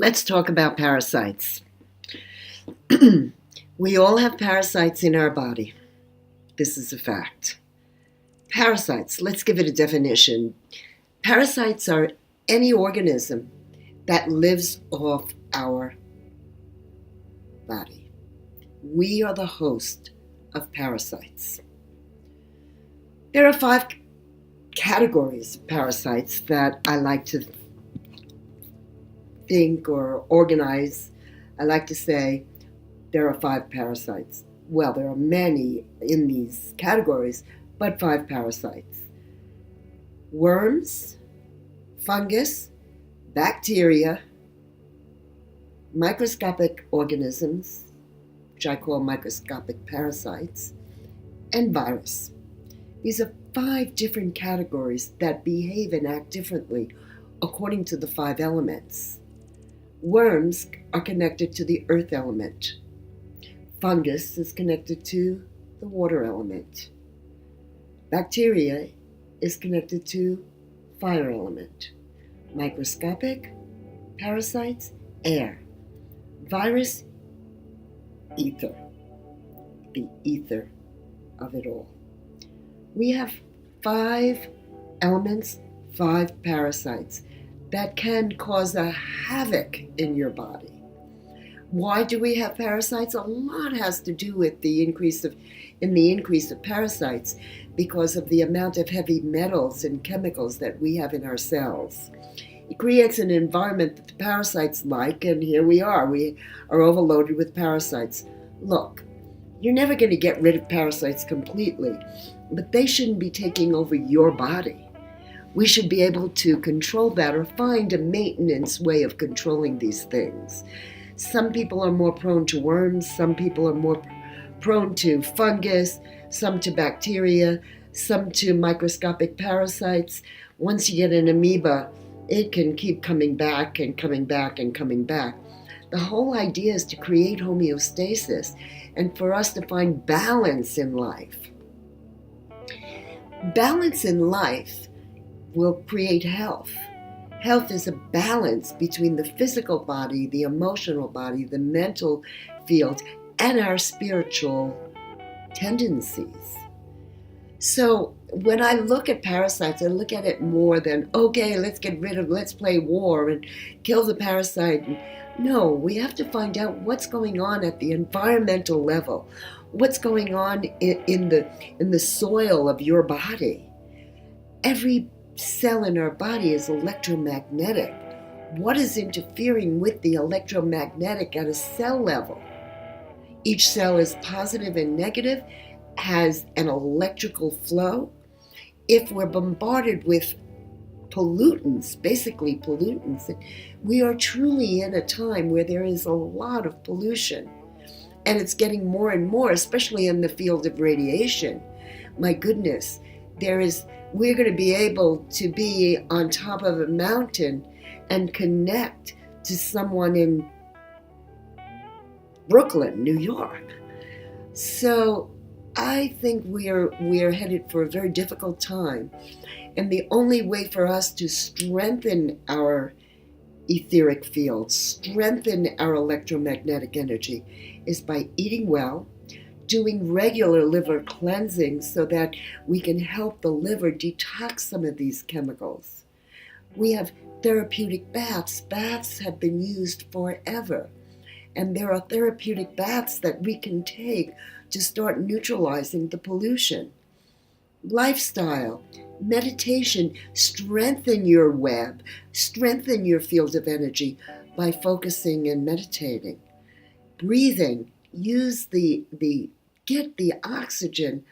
Let's talk about parasites. We all have parasites in our body. This is a fact. Parasites, let's give it a definition. Parasites are any organism that lives off our body. We are the host of parasites. There are 5 categories of parasites that I like to think or organize. I like to say there are 5 parasites. Well, there are many in these categories, but 5 parasites. Worms, fungus, bacteria, microscopic organisms, which I call microscopic parasites, and virus. These are 5 different categories that behave and act differently according to the 5 elements. Worms are connected to the earth element. Fungus is connected to the water element. Bacteria is connected to fire element. Microscopic parasites, air. Virus, ether. The ether of it all. We have 5 elements, 5 parasites that can cause a havoc in your body. Why do we have parasites? A lot has to do with the increase of parasites because of the amount of heavy metals and chemicals that we have in our cells. It creates an environment that the parasites like, and here we are. We are overloaded with parasites. Look, you're never going to get rid of parasites completely, but they shouldn't be taking over your body. We should be able to control that or find a maintenance way of controlling these things. Some people are more prone to worms, some people are more prone to fungus, some to bacteria, some to microscopic parasites. Once you get an amoeba, it can keep coming back and coming back and coming back. The whole idea is to create homeostasis and for us to find balance in life. Balance in life will create health. Health is a balance between the physical body, the emotional body, the mental field, and our spiritual tendencies. So when I look at parasites, I look at it more than, okay, let's play war and kill the parasite. No, we have to find out what's going on at the environmental level, what's going on in the soil of your body. Every cell in our body is electromagnetic. What is interfering with the electromagnetic at a cell level? Each cell is positive and negative, has an electrical flow. If we're bombarded with pollutants, basically pollutants, we are truly in a time where there is a lot of pollution. And it's getting more and more, especially in the field of radiation. My goodness, we're going to be able to be on top of a mountain and connect to someone in Brooklyn, New York. So I think we are headed for a very difficult time. And the only way for us to strengthen our etheric field, strengthen our electromagnetic energy, is by eating well, doing regular liver cleansing so that we can help the liver detox some of these chemicals. We have therapeutic baths. Baths have been used forever. And there are therapeutic baths that we can take to start neutralizing the pollution. Lifestyle, meditation, strengthen your web, strengthen your field of energy by focusing and meditating. Breathing, get the oxygen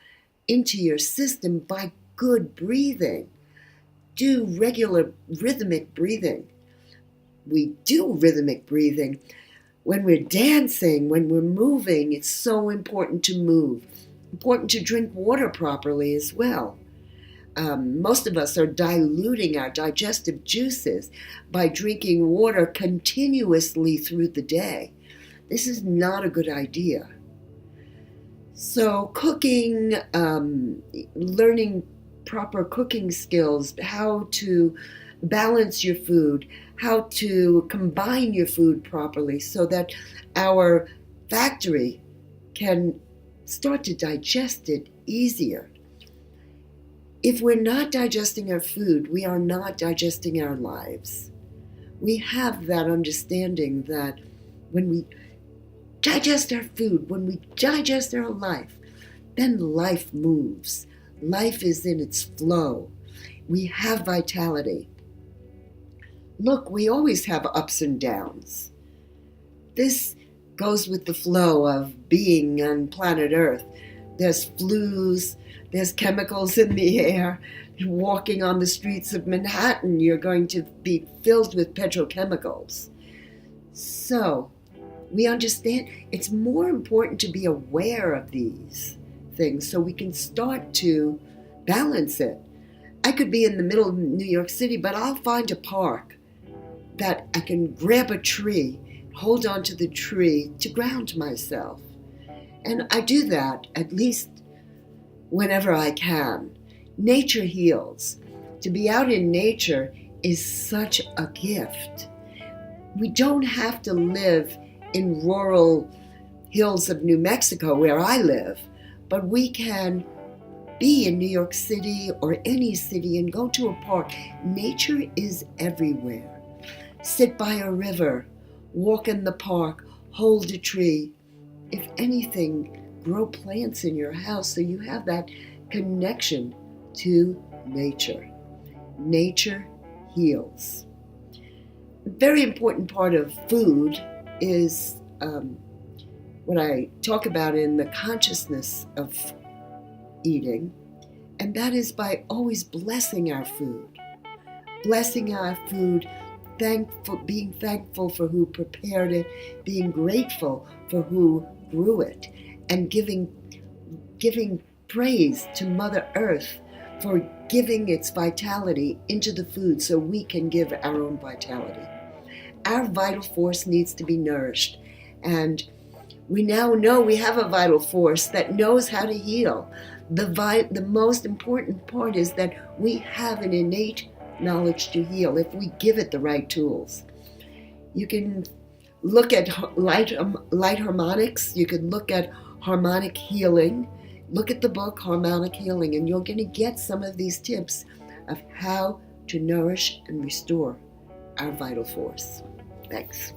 into your system by good breathing. Do regular rhythmic breathing. We do rhythmic breathing when we're dancing, when we're moving. It's so important to move. Important to drink water properly as well. Most of us are diluting our digestive juices by drinking water continuously through the day. This is not a good idea. So cooking, learning proper cooking skills, how to balance your food, how to combine your food properly so that our factory can start to digest it easier. If we're not digesting our food, we are not digesting our lives. We have that understanding that when we digest our food, when we digest our life, then life moves. Life is in its flow. We have vitality. Look, we always have ups and downs. This goes with the flow of being on planet Earth. There's flus, there's chemicals in the air. Walking on the streets of Manhattan, you're going to be filled with petrochemicals. So, we understand it's more important to be aware of these things so we can start to balance it. I could be in the middle of New York City, but I'll find a park that I can grab a tree, hold on to the tree to ground myself. And I do that at least whenever I can. Nature heals. To be out in nature is such a gift. We don't have to live in rural hills of New Mexico where I live, but we can be in New York City or any city and go to a park. Nature is everywhere. Sit by a river, walk in the park, hold a tree. If anything, grow plants in your house so you have that connection to nature. Nature heals. A very important part of food is what I talk about in the consciousness of eating, and that is by always blessing our food. Blessing our food, being thankful for who prepared it, being grateful for who grew it, and giving praise to Mother Earth for giving its vitality into the food so we can give our own vitality. Our vital force needs to be nourished, and we now know we have a vital force that knows how to heal. The most important part is that we have an innate knowledge to heal if we give it the right tools. You can look at light harmonics. You can look at harmonic healing. Look at the book Harmonic Healing, and you're going to get some of these tips of how to nourish and restore our vital force. Thanks.